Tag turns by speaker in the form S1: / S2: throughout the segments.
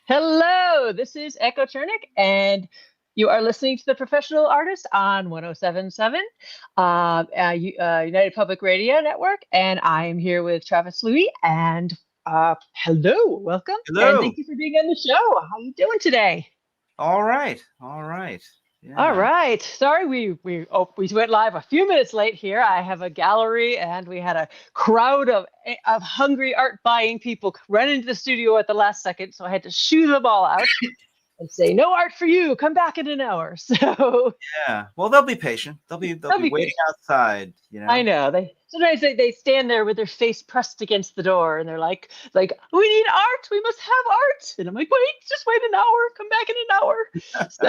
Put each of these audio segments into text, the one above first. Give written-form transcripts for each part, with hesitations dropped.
S1: Hello, this is Echo Chernick, and you are listening to The Professional Artist on 1077 United Public Radio Network. And I am here with Travis Louie. And hello, welcome, and
S2: Hello.
S1: thank you for being on the show. How you doing today?
S2: All right. All right.
S1: All
S2: Yeah.
S1: right. Sorry, we went live a few minutes late here. I have a gallery, and we had a crowd of hungry art buying people run into the studio at the last second, so I had to shoo them all out and say, "No art for you. Come back in an hour." So
S2: Yeah. Well, they'll be patient. They'll
S1: that'll
S2: be
S1: be
S2: waiting
S1: patient.
S2: outside,
S1: I know they sometimes they stand there with their face pressed against the door, and they're like we need art. We must have art. And I'm like, wait an hour. Come back in an hour. So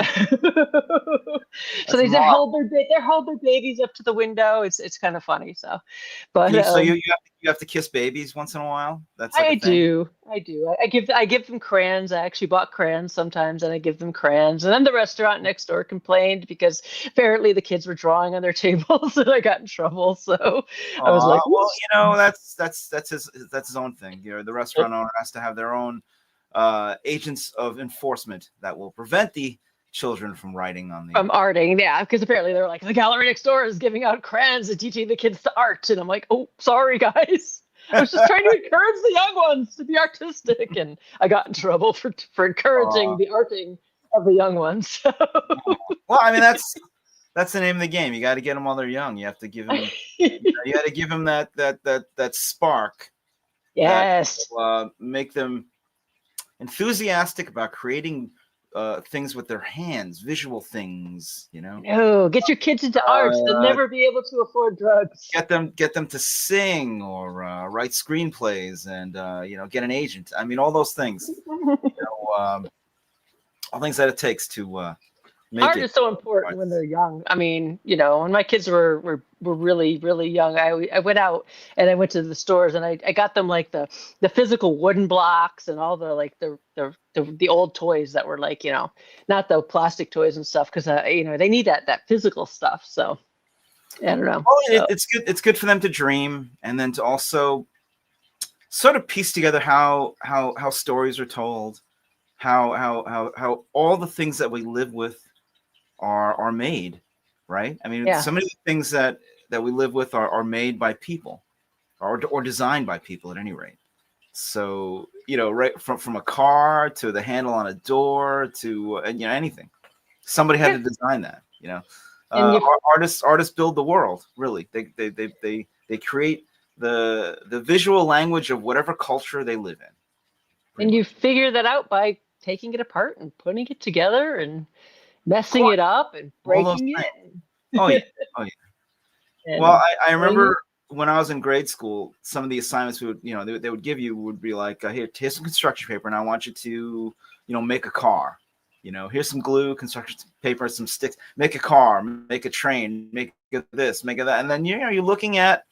S2: That's
S1: they
S2: mom.
S1: hold their babies up to the window. It's kind of funny. So, but
S2: You have to kiss babies once in a while. That's like a
S1: I
S2: thing.
S1: do. I do. I give them crayons. I actually bought crayons sometimes, and I give them crayons. And then the restaurant next door complained because apparently the kids were drawing on their tables, and I got in trouble. So I was like,
S2: Well,
S1: "Oops."
S2: that's his own thing. The restaurant owner has to have their own agents of enforcement that will prevent the children from writing on the.
S1: From arting, yeah, because apparently they're like the gallery next door is giving out crayons and teaching the kids to art, and I'm like, oh, sorry guys. I was just trying to encourage the young ones to be artistic, and I got in trouble for encouraging the arting of the young ones.
S2: Well, I mean that's the name of the game. You got to get them while they're young. You have to give them. You got to give them that spark that
S1: Yes.
S2: will make them enthusiastic about creating things with their hands, visual things.
S1: No, get your kids into art. They'll never be able to afford drugs.
S2: Get them to sing or write screenplays and get an agent. I mean, all those things. All things that it takes to make
S1: Art
S2: it.
S1: is so important when they're young. I mean, when my kids were really, really young, I went out and I went to the stores and I got them like the physical wooden blocks and all the like the old toys that were like, not the plastic toys and stuff, because they need that physical stuff. So I don't know.
S2: Well, it's good. It's good for them to dream and then to also sort of piece together how stories are told, how all the things that we live with are made, right? I mean,
S1: Yeah.
S2: some of the things that we live with are made by people or designed by people at any rate. So, right from a car to the handle on a door to anything, somebody had to design that.
S1: And
S2: Artists build the world. Really, they create the visual language of whatever culture they live in.
S1: you figure that out by taking it apart and putting it together and messing
S2: Course,
S1: it up and breaking it.
S2: oh yeah, oh yeah.
S1: And
S2: Well, I remember when I was in grade school, some of the assignments they would give you would be like, here's some construction paper, and I want you to, make a car. Here's some glue, construction paper, some sticks. Make a car, make a train, make this, make that, and then you're looking at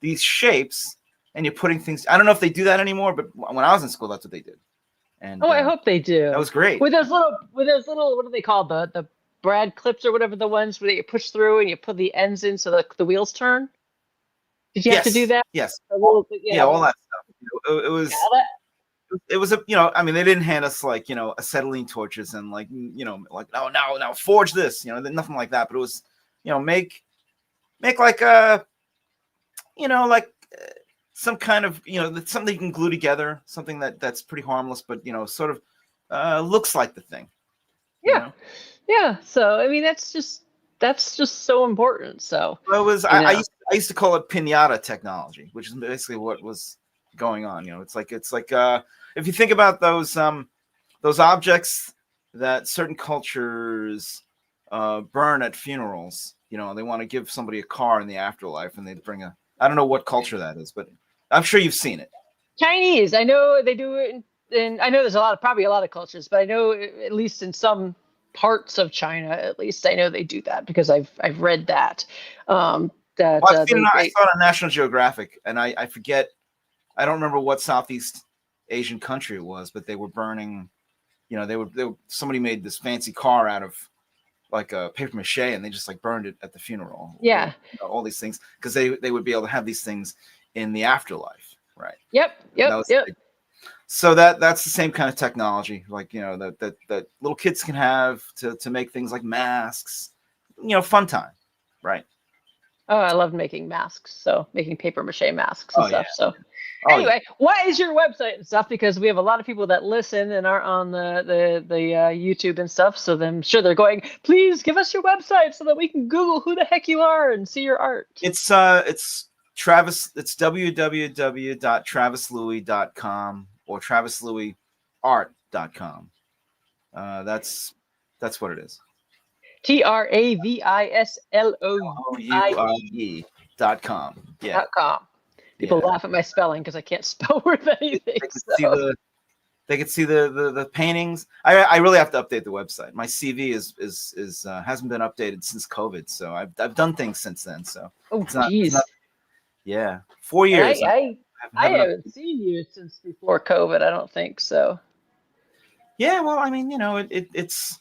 S2: these shapes and you're putting things. I don't know if they do that anymore, but when I was in school, that's what they did. And
S1: I hope they do.
S2: That was great.
S1: With those little, what are they called? The Brad clips or whatever, the ones where you push through and you put the ends in so the wheels turn. Did you have to do that?
S2: Yes.
S1: All
S2: that stuff. It was.
S1: Yeah,
S2: it was I mean, they didn't hand us like, acetylene torches and like, like, oh, now forge this, nothing like that. But it was, make like some kind of, something you can glue together, something that's pretty harmless, but, sort of looks like the thing.
S1: Yeah. Yeah. So, I mean, that's just so important. So
S2: it was, I used to call it piñata technology, which is basically what was going on. It's like if you think about those objects that certain cultures burn at funerals, they want to give somebody a car in the afterlife, and they bring I don't know what culture that is, but I'm sure you've seen it.
S1: Chinese, I know they do it, and I know there's probably a lot of cultures, but I know at least in some parts of China, at least I know they do that because I've read that. I saw
S2: it on National Geographic, and I forget. I don't remember what Southeast Asian country it was, but they were burning. Somebody made this fancy car out of like a paper mache, and they just like burned it at the funeral.
S1: Yeah,
S2: all these things because they would be able to have these things in the afterlife, right?
S1: Yep.
S2: So that's the same kind of technology, like, you know, that little kids can have to make things like masks, you know, fun time, right?
S1: Oh, I love making masks. So making paper mache masks and
S2: Oh yeah,
S1: stuff. So
S2: oh yeah.
S1: anyway, what is your website and stuff? Because we have a lot of people that listen and aren't on the YouTube and stuff. So then I'm sure they're going, please give us your website so that we can Google who the heck you are and see your art.
S2: It's Travis. It's www.travislouie.com or travislouieart.com. That's what it is.
S1: TravisLouie.com.
S2: Yeah.
S1: People
S2: Yeah.
S1: laugh at my spelling because I can't spell worth anything.
S2: They could see the paintings. I really have to update the website. My CV is hasn't been updated since COVID, so I've done things since then. So
S1: Oh,
S2: it's
S1: geez.
S2: not yeah, 4
S1: And
S2: years.
S1: I haven't seen you since before COVID. I don't think so.
S2: Yeah, well, I mean, you know, it's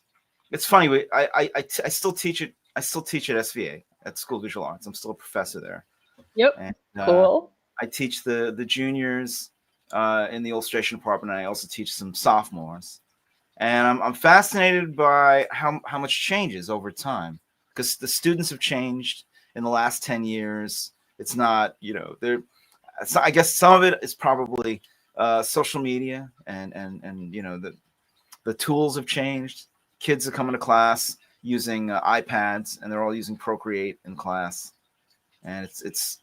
S2: funny. I still teach it. I still teach at SVA at School of Visual Arts. I'm still a professor there.
S1: Yep.
S2: And,
S1: cool.
S2: I teach the juniors in the illustration department. And I also teach some sophomores, and I'm fascinated by how much changes over time, because the students have changed in the last 10 years. It's not, you know, I guess some of it is probably social media and you know, the tools have changed. Kids are coming to class using iPads, and they're all using Procreate in class, and it's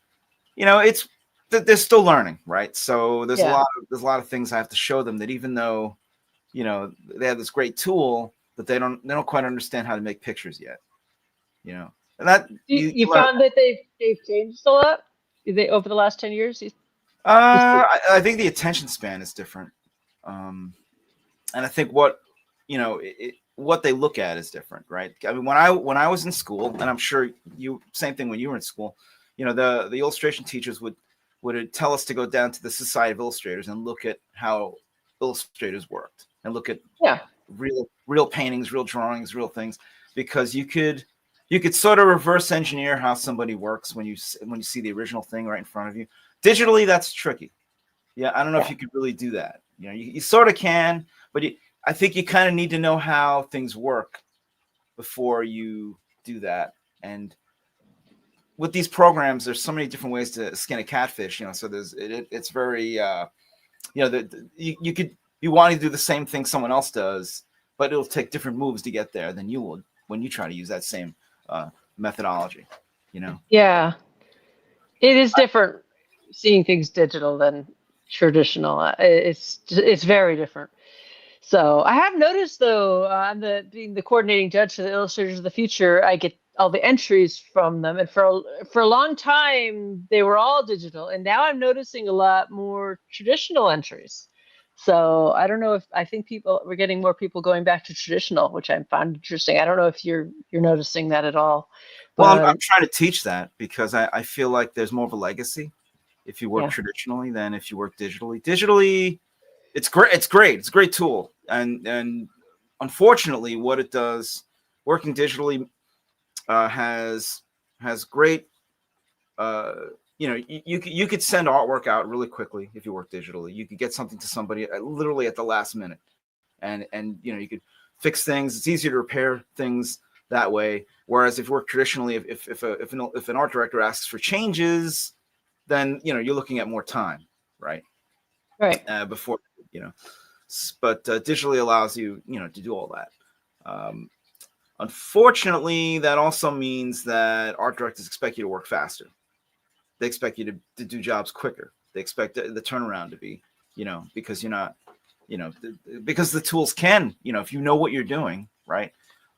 S2: you know, they're still learning, right? So there's a lot of things I have to show them, that even though, you know, they have this great tool, that they don't quite understand how to make pictures yet, you know. And that
S1: you found that they've changed a lot over the last 10 years.
S2: I think the attention span is different, and I think what, you know, what they look at is different, right? I mean, when I was in school, and I'm sure you, same thing when you were in school, you know, the illustration teachers would tell us to go down to the Society of Illustrators and look at how illustrators worked, and look at real paintings, real drawings, real things, because you could sort of reverse engineer how somebody works when you see the original thing right in front of you. Digitally, that's tricky. Yeah, I don't know if you could really do that. You know, you sort of can, but I think you kind of need to know how things work before you do that. And with these programs, there's so many different ways to skin a catfish. You know, so it's very you know, you could be wanting to do the same thing someone else does, but it'll take different moves to get there than you will when you try to use that same methodology. You know.
S1: Yeah, it is different seeing things digital than traditional. It's very different. So I have noticed, though, being the coordinating judge for the Illustrators of the Future, I get all the entries from them, and for a long time they were all digital, and now I'm noticing a lot more traditional entries. So I don't know if I think we're getting more people going back to traditional, which I found interesting. I don't know if you're noticing that at all.
S2: Well,
S1: But
S2: I'm trying to teach that, because I feel like there's more of a legacy if you work traditionally than if you work digitally. Digitally, it's great. It's great. It's a great tool. And unfortunately, what it does, working digitally, has great. You know, you could send artwork out really quickly if you work digitally. You could get something to somebody literally at the last minute, and you know, you could fix things. It's easier to repair things that way. Whereas if you work traditionally, if an art director asks for changes, then, you know, you're looking at more time, right?
S1: right.
S2: Before, you know, but digitally allows you, you know, to do all that. Unfortunately, that also means that art directors expect you to work faster. They expect you to do jobs quicker. They expect the turnaround to be, you know, because you're not, you know, because the tools can, you know, if you know what you're doing, right?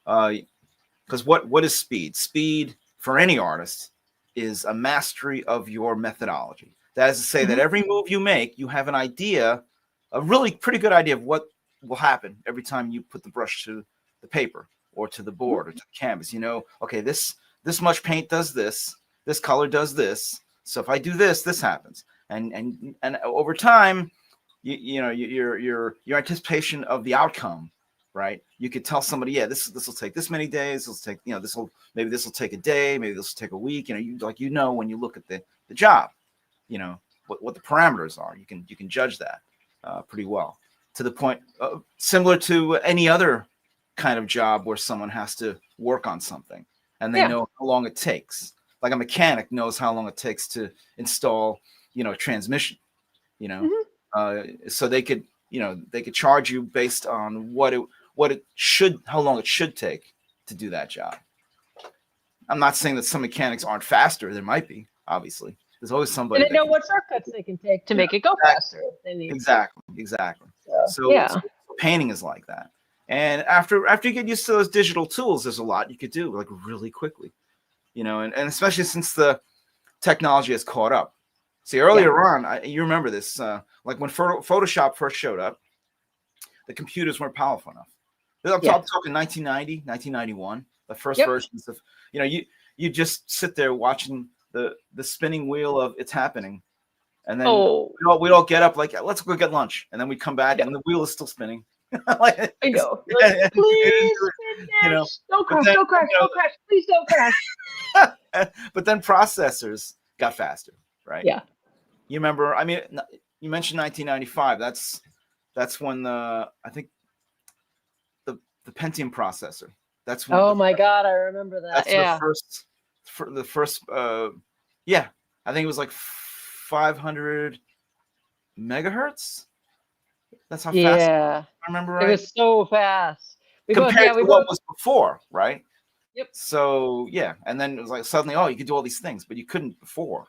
S2: Because what is speed? Speed for any artist is a mastery of your methodology. That is to say that every move you make, you have an idea, a really pretty good idea of what will happen every time you put the brush to the paper or to the board or to the canvas. You know, okay, this much paint does this, this color does this. So if I do this, this happens. And over time, you know, your anticipation of the outcome, right? You could tell somebody, yeah, this will take this many days. This will take, you know, this will take a day, maybe this will take a week. You know, you know, when you look at the job, you know, what the parameters are. You can judge that. pretty well, to the point similar to any other kind of job where someone has to work on something and they know how long it takes. Like a mechanic knows how long it takes to install, a transmission, so they could, they could charge you based on how long it should take to do that job. I'm not saying that some mechanics aren't faster. There might be, obviously. There's always somebody.
S1: And they know what shortcuts they can take to make it go faster if they need.
S2: Exactly.
S1: So
S2: so painting is like that. And after you get used to those digital tools, there's a lot you could do like really quickly, and especially since the technology has caught up. See, earlier on, you remember this, like when Photoshop first showed up, the computers weren't powerful enough. I'm talking 1990, 1991, the first versions of, you just sit there watching the spinning wheel of it's happening. And then we'd all get up like, let's go get lunch. And then we come back and the wheel is still spinning. Like,
S1: I know. Like, please, don't crash, please don't crash.
S2: But then processors got faster, right?
S1: Yeah.
S2: You remember, I mean, you mentioned 1995. That's when I think the Pentium processor. That's when.
S1: Oh my God, I remember that.
S2: That's the first. I think it was like 500 megahertz. That's how fast. I remember right.
S1: It was so fast
S2: compared to what was before, right?
S1: Yep.
S2: So and then it was like suddenly, you could do all these things, but you couldn't before.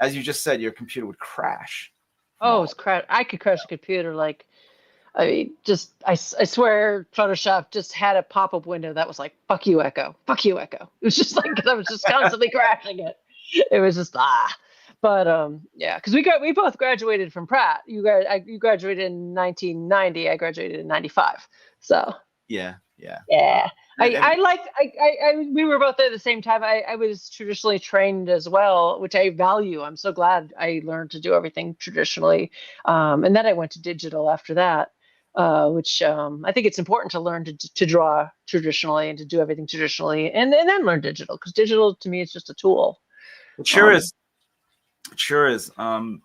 S2: As you just said, your computer would crash.
S1: Oh, it was crash. I could crash a computer like, I swear Photoshop just had a pop-up window that was like, fuck you, Echo. Fuck you, Echo. It was just like, I was just constantly crashing it. It was just, But because we both graduated from Pratt. You graduated in 1990. I graduated in 95. So
S2: yeah.
S1: We were both there at the same time. I was traditionally trained as well, which I value. I'm so glad I learned to do everything traditionally. And then I went to digital after that, which I think it's important to learn to draw traditionally and to do everything traditionally, and then learn digital, because digital to me is just a tool.
S2: It sure is. It sure is. I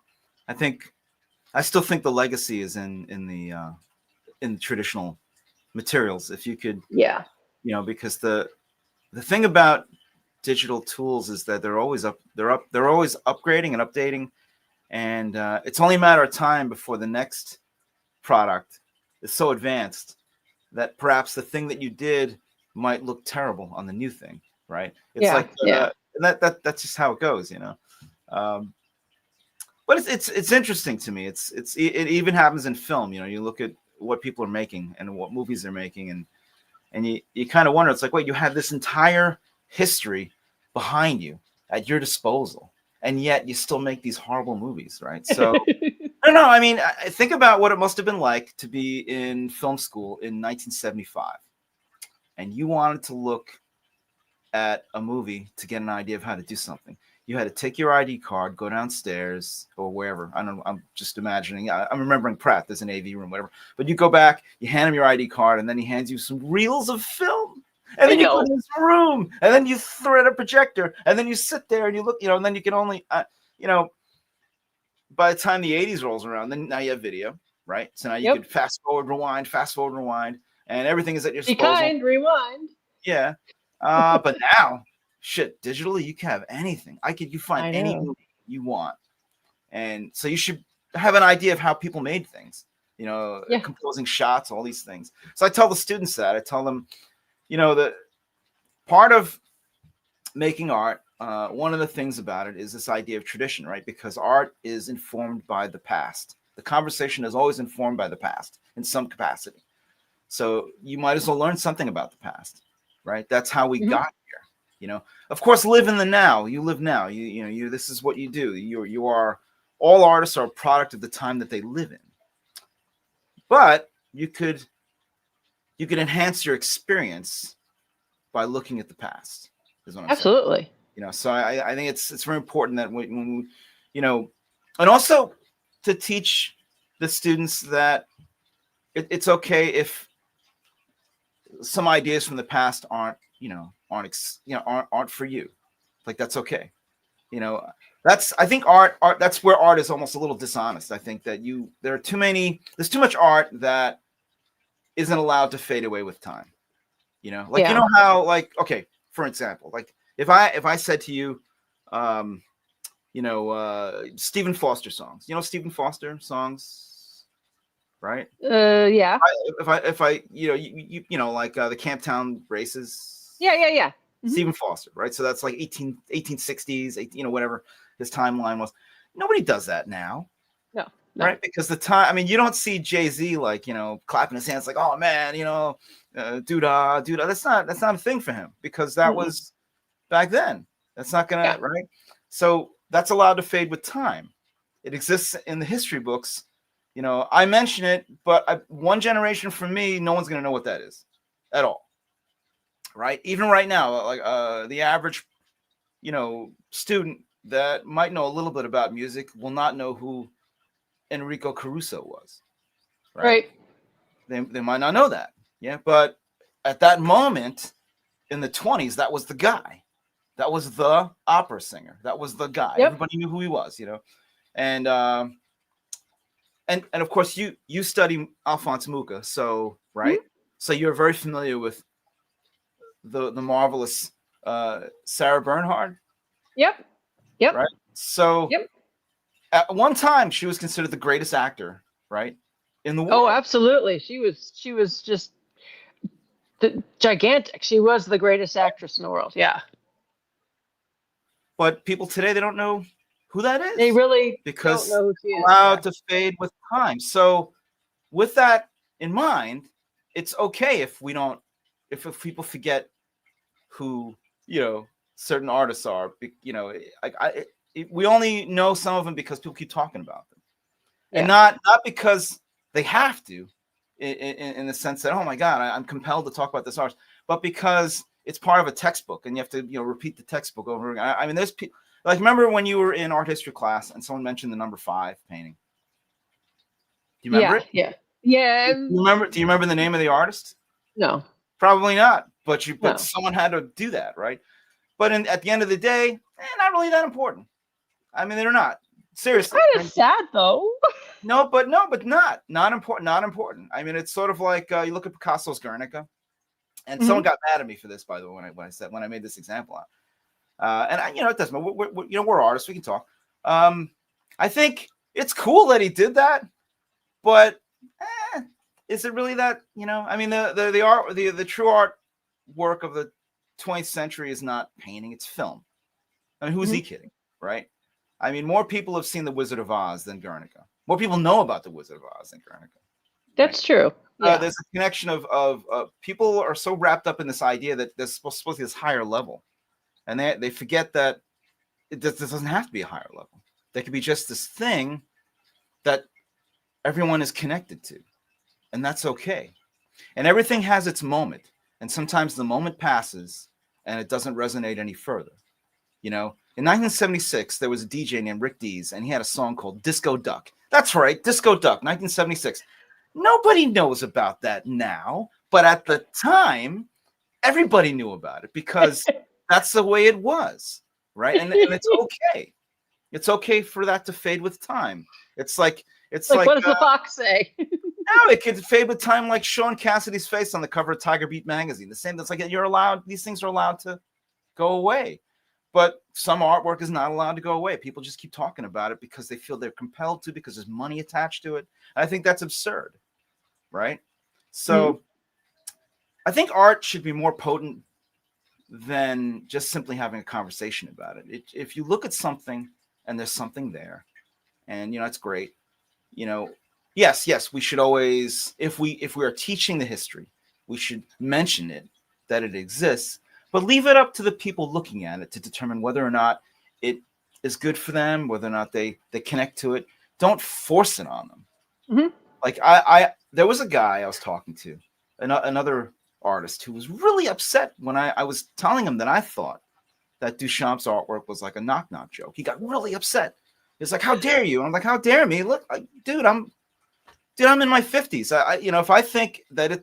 S2: still think the legacy is in the traditional materials. If you could, because the thing about digital tools is that they're always upgrading and updating, and it's only a matter of time before the next product is so advanced that perhaps the thing that you did might look terrible on the new thing, right? That's just how it goes, but it's interesting to me. It even happens in film. You look at what people are making and what movies they're making, and you kind of wonder. It's like, wait, you have this entire history behind you at your disposal, and yet you still make these horrible movies, right? So I don't know. I mean, I think about what it must have been like to be in film school in 1975, and you wanted to look at a movie to get an idea of how to do something. You had to take your ID card, go downstairs or wherever. I don't know. I'm just imagining. I'm remembering Pratt. There's an AV room, whatever. But you go back, you hand him your ID card, and then he hands you some reels of film. And then you go in this room, and then you thread a projector, and then you sit there and you look, and then you can only, by the time the 80s rolls around, then now you have video, right? So now you can fast forward, rewind, and everything is at your disposal.
S1: Be kind, rewind.
S2: Yeah. But now, shit, digitally, you can have anything. You find any movie you want. And so you should have an idea of how people made things, composing shots, all these things. So I tell the students that. I tell them, the part of making art, one of the things about it is this idea of tradition, right? Because art is informed by the past. The conversation is always informed by the past in some capacity. So you might as well learn something about the past, right? That's how we got here. Of course, live in the now. You live now. You this is what you do. You are, all artists are a product of the time that they live in. But you could enhance your experience by looking at the past. Is what I'm
S1: Absolutely.
S2: saying. So I think it's very important that when and also to teach the students that it's okay if some ideas from the past aren't for you. Like, that's okay. I think art that's where art is almost a little dishonest. I think that there's too much art that isn't allowed to fade away with time. You know, like, you know how, like, okay, for example, like if I said to you, Stephen Foster songs, Stephen Foster songs, right?
S1: Yeah.
S2: If I like the Camptown Races.
S1: Yeah. Mm-hmm.
S2: Stephen Foster, right? So that's like 1860s, whatever his timeline was. Nobody does that now.
S1: No.
S2: Right? Because the time, I mean, you don't see Jay-Z like, clapping his hands like, oh man, doo-dah. That's not a thing for him, because that was back then. That's not gonna, right? So that's allowed to fade with time. It exists in the history books. I mention it, but one generation from me, no one's gonna know what that is at all. Right? Even right now, like the average, student that might know a little bit about music will not know who Enrico Caruso was. Right? They might not know that. Yeah. But at that moment in the 20s, that was the guy. That was the opera singer. That was the guy. Yep. Everybody knew who he was, And of course you study Alphonse Mucha, so right? Mm-hmm. So you're very familiar with the marvelous Sarah Bernhardt.
S1: Yep.
S2: Right. So at one time she was considered the greatest actor, right, in the world.
S1: Oh, absolutely. She was just gigantic. She was the greatest actress in the world. Yeah.
S2: But people today, they don't know who that is.
S1: They really
S2: because
S1: don't know who she is.
S2: Allowed to fade with time. So with that in mind, it's okay if people forget who certain artists are. We only know some of them because people keep talking about them, and not because they have to, in the sense that, oh my God, I'm compelled to talk about this artist, but because it's part of a textbook and you have to repeat the textbook over again. I mean, there's people like, remember when you were in art history class and someone mentioned the number 5 painting? Do you remember it?
S1: Yeah.
S2: Do you remember the name of the artist?
S1: No,
S2: probably not. But someone had to do that, right? But at the end of the day, not really that important. I mean, they're not. Seriously.
S1: Kind of sad though.
S2: No, but not important. Not important. I mean, it's sort of like you look at Picasso's Guernica, and someone got mad at me for this, by the way, when I made this example out. And it doesn't matter. We're artists. We can talk. I think it's cool that he did that, but is it really that? I mean, the art, the true art work of the 20th century is not painting; it's film. I mean, who's he kidding, right? I mean, more people have seen The Wizard of Oz than Guernica. More people know about The Wizard of Oz than Guernica.
S1: That's true. Yeah.
S2: There's a connection of people are so wrapped up in this idea that there's supposed to be this higher level, and they forget that this doesn't have to be a higher level. They could be just this thing that everyone is connected to, and that's okay. And everything has its moment, and sometimes the moment passes and it doesn't resonate any further. In 1976, there was a DJ named Rick Dees, and he had a song called Disco Duck. That's right, Disco Duck, 1976. Nobody knows about that now, but at the time, everybody knew about it because that's the way it was, right? And it's okay. It's okay for that to fade with time. It's like
S1: what does the fox say?
S2: No, it could fade with time, like Sean Cassidy's face on the cover of Tiger Beat magazine. The same. That's like these things are allowed to go away. But some artwork is not allowed to go away. People just keep talking about it because they feel they're compelled to, because there's money attached to it. I think that's absurd, right? So I think art should be more potent than just simply having a conversation about it. If you look at something and there's something there, and it's great. Yes, we should always, if we are teaching the history, we should mention it, that it exists. But leave it up to the people looking at it to determine whether or not it is good for them, whether or not they connect to it. Don't force it on them. Like there was a guy I was talking to, another artist, who was really upset when I was telling him that I thought that Duchamp's artwork was like a knock-knock joke. He got really upset. He's like, "How dare you?" I'm like, "How dare me? Look, dude, I'm in my 50s. If I think that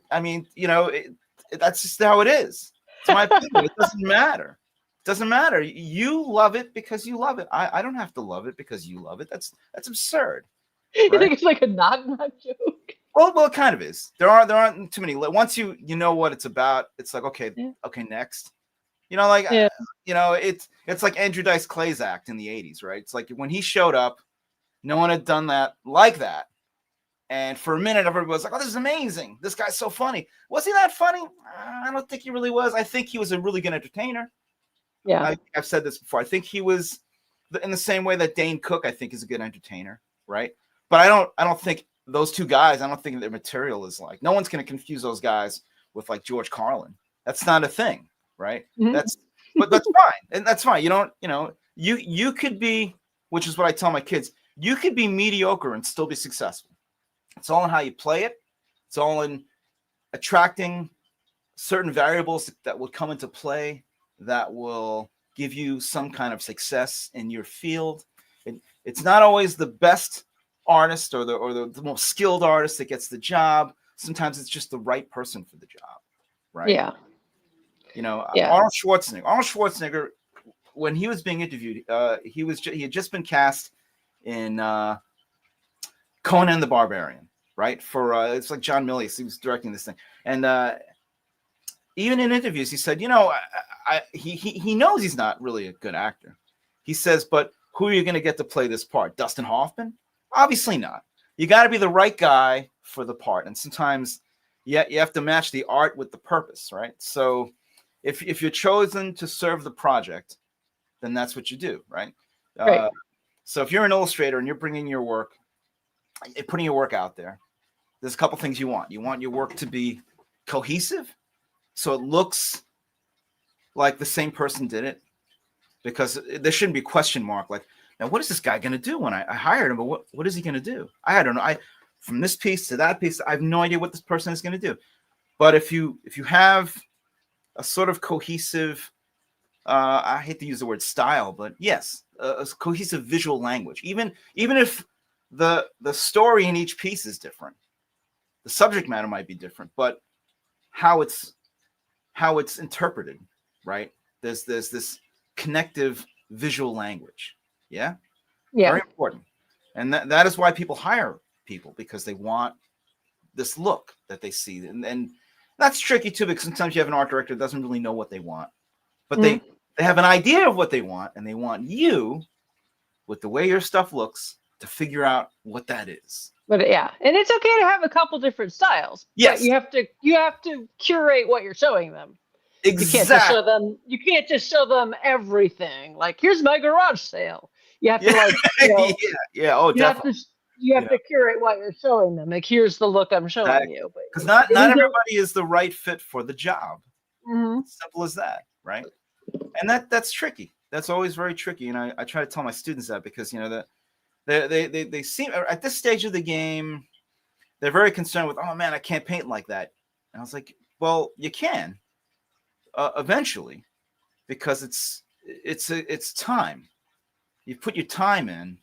S2: that's just how it is. It's my opinion. It doesn't matter. Doesn't matter. You love it because you love it. I don't have to love it because you love it. That's absurd.
S1: You
S2: Right?
S1: think it's like a knock knock joke?
S2: Well, it kind of is. There aren't too many. Once you know what it's about, it's like okay, next. Like it's like Andrew Dice Clay's act in the '80s, right? It's like when he showed up, no one had done that like that, and for a minute, everybody was like, "Oh, this is amazing! This guy's so funny." Was he that funny? I don't think he really was. I think he was a really good entertainer.
S1: Yeah,
S2: I've said this before. I think he was in the same way that Dane Cook, I think, is a good entertainer, right? But I don't think those two guys, I don't think their material is like, no one's going to confuse those guys with like George Carlin. That's not a thing, right?
S1: Mm-hmm.
S2: But that's fine. And that's fine. You could be, which is what I tell my kids, you could be mediocre and still be successful. It's all in how you play it. It's all in attracting certain variables that will come into play that will give you some kind of success in your field. It's not always the best artist or the most skilled artist that gets the job. Sometimes it's just the right person for the job, right?
S1: Yeah.
S2: Arnold Schwarzenegger, when he was being interviewed, he had just been cast in Conan the Barbarian, right? For it's like John Milius, he was directing this thing, and even in interviews, he said, he knows he's not really a good actor. He says, but who are you going to get to play this part? Dustin Hoffman? Obviously not. You got to be the right guy for the part. And sometimes you have to match the art with the purpose, right? So if you're chosen to serve the project, then that's what you do, right?
S1: Right.
S2: So if you're an illustrator and you're bringing your work, putting your work out there, there's a couple things you want. You want your work to be cohesive, so it looks like the same person did it, because there shouldn't be a question mark like, now what is this guy going to do when I hired him? But what is he going to do? I don't know. From this piece to that piece, I have no idea what this person is going to do. But if you have a sort of cohesive, I hate to use the word style, but yes, a cohesive visual language. Even if the story in each piece is different, the subject matter might be different, but how it's interpreted, right? There's this connective visual language. Yeah. Very important. And that is why people hire people, because they want this look that they see. And that's tricky too, because sometimes you have an art director that doesn't really know what they want, but they have an idea of what they want, and they want you, with the way your stuff looks, to figure out what that is.
S1: But yeah, and it's okay to have a couple different styles.
S2: Yes.
S1: But you have to curate what you're showing them.
S2: Exactly.
S1: You can't just show them everything. Like, here's my garage sale. You have to you have to curate what you're showing them. Like, here's the look I'm showing you.
S2: Because not everybody is the right fit for the job.
S1: Mm-hmm.
S2: Simple as that, right? And that's tricky. That's always very tricky. And I try to tell my students that, because that they seem, at this stage of the game, they're very concerned with, oh man, I can't paint like that. And I was like, well, you can eventually, because it's time. You put your time in.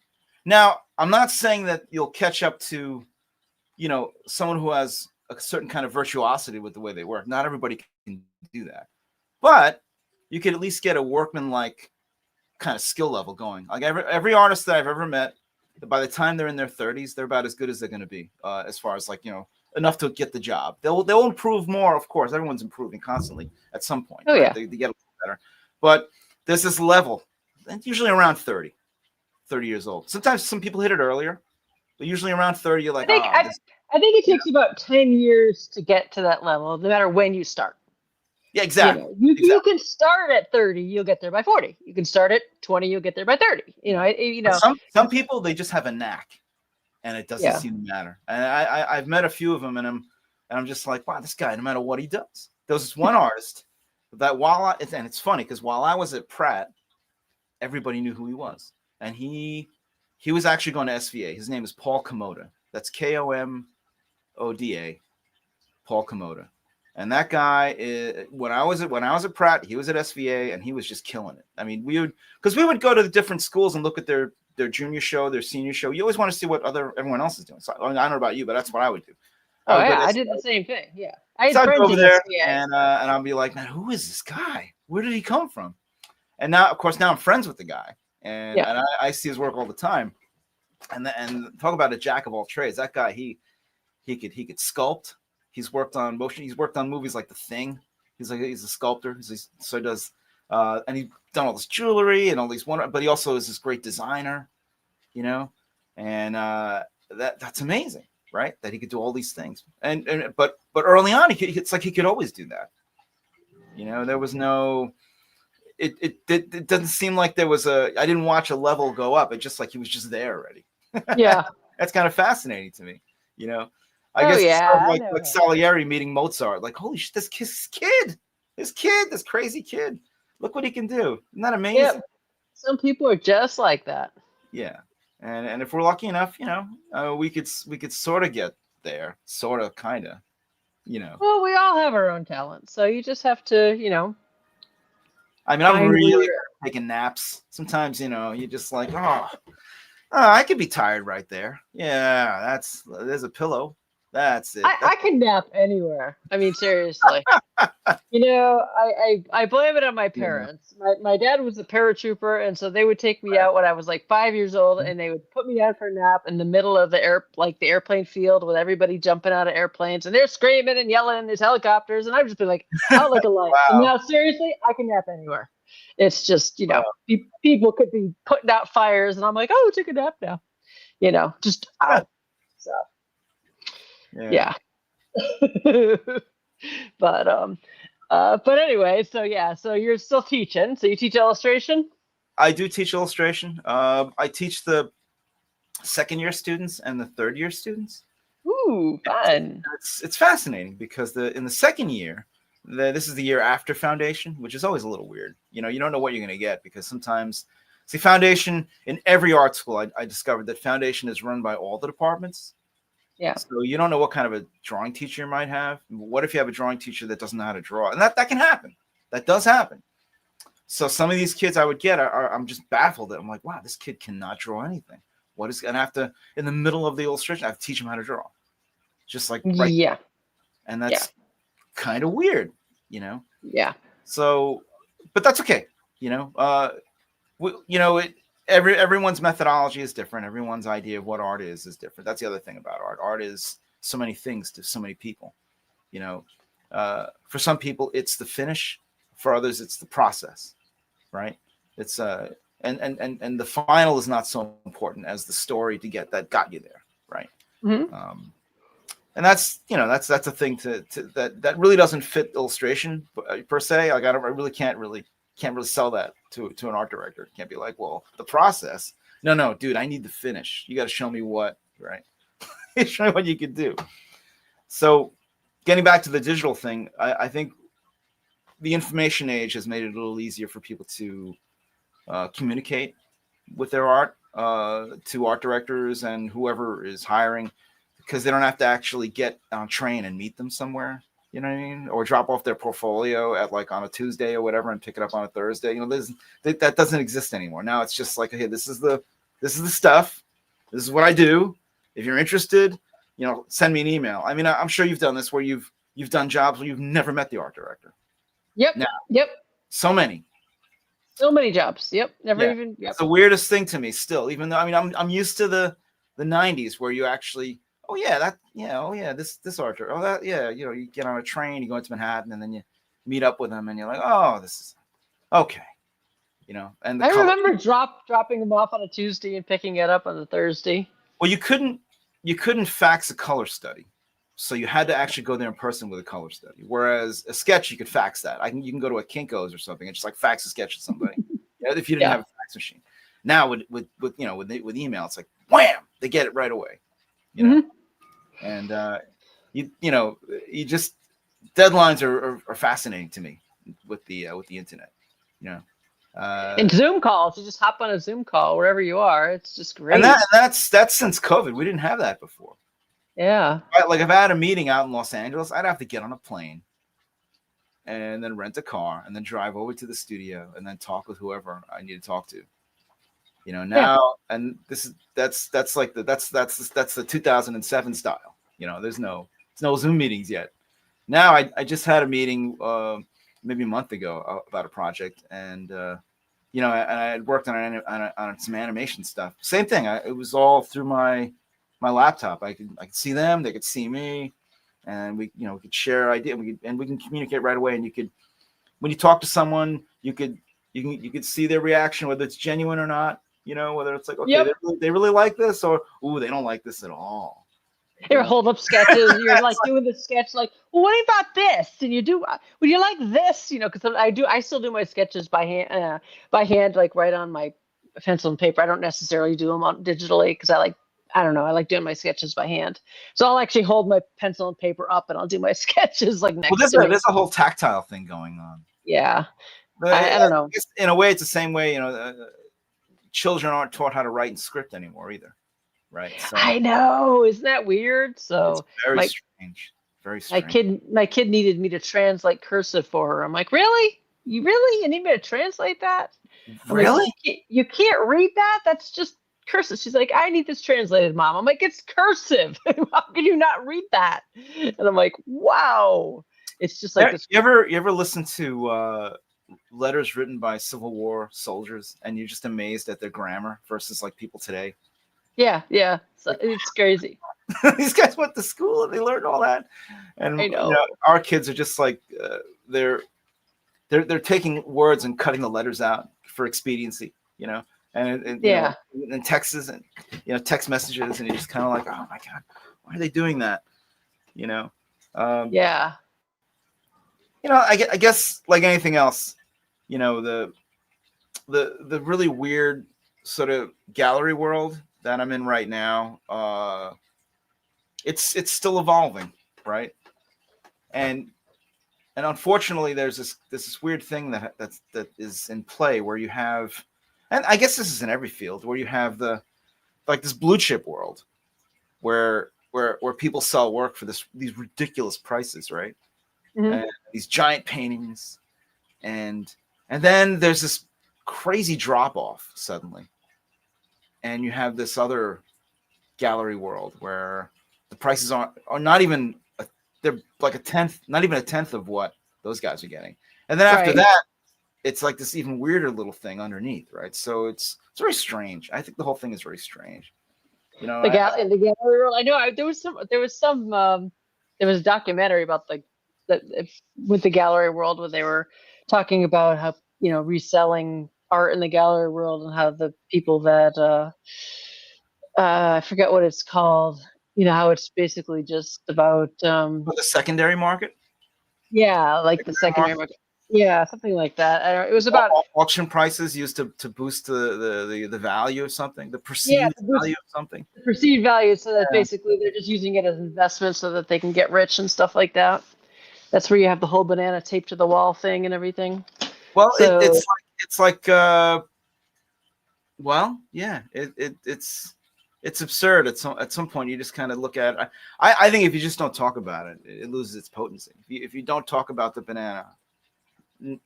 S2: Now, I'm not saying that you'll catch up to, someone who has a certain kind of virtuosity with the way they work. Not everybody can do that, but you can at least get a workman-like kind of skill level going. Like every artist that I've ever met, by the time they're in their 30s, they're about as good as they're going to be, as far as enough to get the job. They'll improve more, of course. Everyone's improving constantly at some point.
S1: Oh,
S2: right?
S1: yeah.
S2: They get a little better. But there's this level, usually around 30 years old. Sometimes some people hit it earlier, but usually around 30, you're like,
S1: I think it takes about 10 years to get to that level, no matter when you start.
S2: Yeah, exactly.
S1: You can start at 30, you'll get there by 40. You can start at 20, you'll get there by 30.
S2: Some people, they just have a knack, and it doesn't seem to matter. And I've met a few of them, and I'm just like, wow, this guy, no matter what he does. There was this one artist that and it's funny because while I was at Pratt, everybody knew who he was, and he was actually going to SVA. His name is Paul Komoda. That's Komoda, Paul Komoda. And that guy, when I was at Pratt, he was at SVA, and he was just killing it. I mean, we would go to the different schools and look at their junior show, their senior show. You always want to see what everyone else is doing. So I don't know about you, but that's what I would do.
S1: I did the same thing. Yeah,
S2: I had friends over there, and I'll be like, man, who is this guy? Where did he come from? And now, of course, now I'm friends with the guy, and
S1: Yeah.
S2: and I see his work all the time. And talk about a jack of all trades. That guy, he could sculpt. He's worked on motion. He's worked on movies like The Thing. He's a sculptor. So he does, and he's done all this jewelry and all these but he also is this great designer, you know, and that's amazing, right? That he could do all these things. But early on, it's like he could always do that. You know, there was no. It doesn't seem like there was I didn't watch a level go up. It's just like he was just there already.
S1: Yeah.
S2: That's kind of fascinating to me, you know. I
S1: Oh,
S2: guess it's
S1: yeah,
S2: sort of
S1: I
S2: like
S1: know.
S2: Salieri meeting Mozart. Like, holy shit, this crazy kid. Look what he can do. Isn't that amazing?
S1: Yep. Some people are just like that.
S2: Yeah. And if we're lucky enough, you know, we could sort of get there, sort of, kind of, you know.
S1: Well, we all have our own talents, so you just have to, you know.
S2: I mean, I'm
S1: find
S2: really
S1: where-
S2: good at taking naps. Sometimes, you know, you're just like, oh, I could be tired right there. Yeah, there's a pillow. That's it.
S1: I can nap anywhere. I mean, seriously. You know, I blame it on my parents. My dad was a paratrooper, and so they would take me out when I was like 5 years old, and they would put me out for a nap in the middle of the airplane field with everybody jumping out of airplanes, and they're screaming and yelling, and there's helicopters, and I've just been like, out like a light.
S2: Wow.
S1: And now, seriously, I can nap anywhere. It's just, you know, people could be putting out fires, and I'm like, oh, take a nap now. You know, just out. So, yeah. But anyway, so yeah, so you're still teaching. So you teach illustration?
S2: I do teach illustration. I teach the second-year students and the third-year students.
S1: Ooh, fun.
S2: It's fascinating because in the second year, this is the year after foundation, which is always a little weird. You know, you don't know what you're going to get because sometimes, see, foundation in every art school, I discovered that foundation is run by all the departments.
S1: Yeah.
S2: So you don't know what kind of a drawing teacher you might have. What if you have a drawing teacher that doesn't know how to draw? And that can happen. That does happen. So some of these kids I would get, I'm just baffled. I'm like, wow, this kid cannot draw anything. And I have to, in the middle of the illustration, I have to teach him how to draw. Just like, right.
S1: Yeah.
S2: And that's kind of weird, you know?
S1: Yeah.
S2: So, but that's okay. You know, everyone's methodology is different. Everyone's idea of what art is different. That's the other thing about art. Art is so many things to so many people. You know, for some people it's the finish. For others, it's the process. Right? It's and the final is not so important as the story to get that got you there. Right?
S1: Mm-hmm.
S2: And that's a thing that really doesn't fit illustration per se. Like I really can't sell that to an art director. Can't be like, well, the process. No, dude, I need the finish. You got to show me what, right? Show me what you could do. So, getting back to the digital thing, I think the information age has made it a little easier for people to communicate with their art to art directors and whoever is hiring, because they don't have to actually get on a train and meet them somewhere. You know what I mean? Or drop off their portfolio at like on a Tuesday or whatever and pick it up on a Thursday. You know, that doesn't exist anymore. Now it's just like, hey, this is the stuff. This is what I do. If you're interested, you know, send me an email. I mean, I'm sure you've done this where you've done jobs where you've never met the art director.
S1: Yep.
S2: Now,
S1: Yep.
S2: So many
S1: jobs. Yep. Never even. Yep.
S2: It's the weirdest thing to me still, even though, I mean, I'm used to the 90s where you actually, this art director. Oh, that, yeah, you know, you get on a train, you go into Manhattan, and then you meet up with them, and you're like, oh, this is okay, you know. And
S1: I remember dropping them off on a Tuesday and picking it up on the Thursday.
S2: Well, you couldn't fax a color study, so you had to actually go there in person with a color study. Whereas a sketch, you could fax that. You can go to a Kinko's or something and just like fax a sketch to somebody. If you didn't have a fax machine. Now with email, it's like wham, they get it right away. You know. And you just deadlines are fascinating to me with the internet, you know.
S1: And Zoom calls, you just hop on a Zoom call wherever you are. It's just great.
S2: And that's since COVID. We didn't have that before.
S1: Yeah.
S2: Like if I had a meeting out in Los Angeles, I'd have to get on a plane and then rent a car and then drive over to the studio and then talk with whoever I need to talk to. You know, now, and that's the 2007 style. You know, there's no Zoom meetings yet. Now, I just had a meeting maybe a month ago about a project, and you know, and I had worked on some animation stuff. Same thing. It was all through my laptop. I could see them, they could see me, and we could share ideas. We can communicate right away. And you could, when you talk to someone, you could see their reaction, whether it's genuine or not. You know, whether it's like, okay,
S1: Yep.
S2: they really like this, or ooh, they don't like this at all.
S1: You're holding up sketches. You're like doing the sketch, like, well, what about this? And you do, would you like this? You know, because I still do my sketches by hand, like right on my pencil and paper. I don't necessarily do them on digitally because I don't know, I like doing my sketches by hand. So I'll actually hold my pencil and paper up and I'll do my sketches like next to me.
S2: There's a whole tactile thing going on.
S1: Yeah.
S2: But
S1: I don't know.
S2: In a way, it's the same way, children aren't taught how to write in script anymore either. Right. So
S1: I know. Isn't that weird? So
S2: it's very strange. Very
S1: strange. My kid needed me to translate cursive for her. I'm like, really? You need me to translate that?
S2: Really?
S1: Like, you can't read that? That's just cursive. She's like, I need this translated, Mom. I'm like, it's cursive. How can you not read that? And I'm like, wow. It's just like this.
S2: You ever listen to letters written by Civil War soldiers, and you're just amazed at their grammar versus like people today?
S1: Yeah. So it's crazy.
S2: These guys went to school and they learned all that, and
S1: I know.
S2: Our kids are just like they're taking words and cutting the letters out for expediency, and texts and text messages, and you're just kind of like, oh my god, why are they doing that?
S1: Yeah.
S2: I guess like anything else, the really weird sort of gallery world that I'm in right now, it's still evolving, right? And unfortunately, there's this weird thing that is in play where you have, and I guess this is in every field, where you have this blue chip world, where people sell work for these ridiculous prices, right?
S1: Mm-hmm.
S2: And these giant paintings, and then there's this crazy drop off suddenly. And you have this other gallery world where the prices are not even they're like a tenth, not even a tenth of what those guys are getting. And then after that, it's like this even weirder little thing underneath, right? So it's very strange. I think the whole thing is very strange.
S1: The gallery world. I know there was a documentary about with the gallery world where they were talking about how reselling art in the gallery world and how the people that I forget what it's called, how it's basically just about
S2: the secondary market.
S1: Yeah, like the secondary market. Yeah, something like that. It was about
S2: auction prices used to boost the value of something, the perceived value of something.
S1: The perceived value, so that basically they're just using it as investment so that they can get rich and stuff like that. That's where you have the whole banana taped to the wall thing and everything.
S2: Well,
S1: so,
S2: it's absurd. At some point, you just kind of look at it. I think if you just don't talk about it, it loses its potency. If you don't talk about the banana,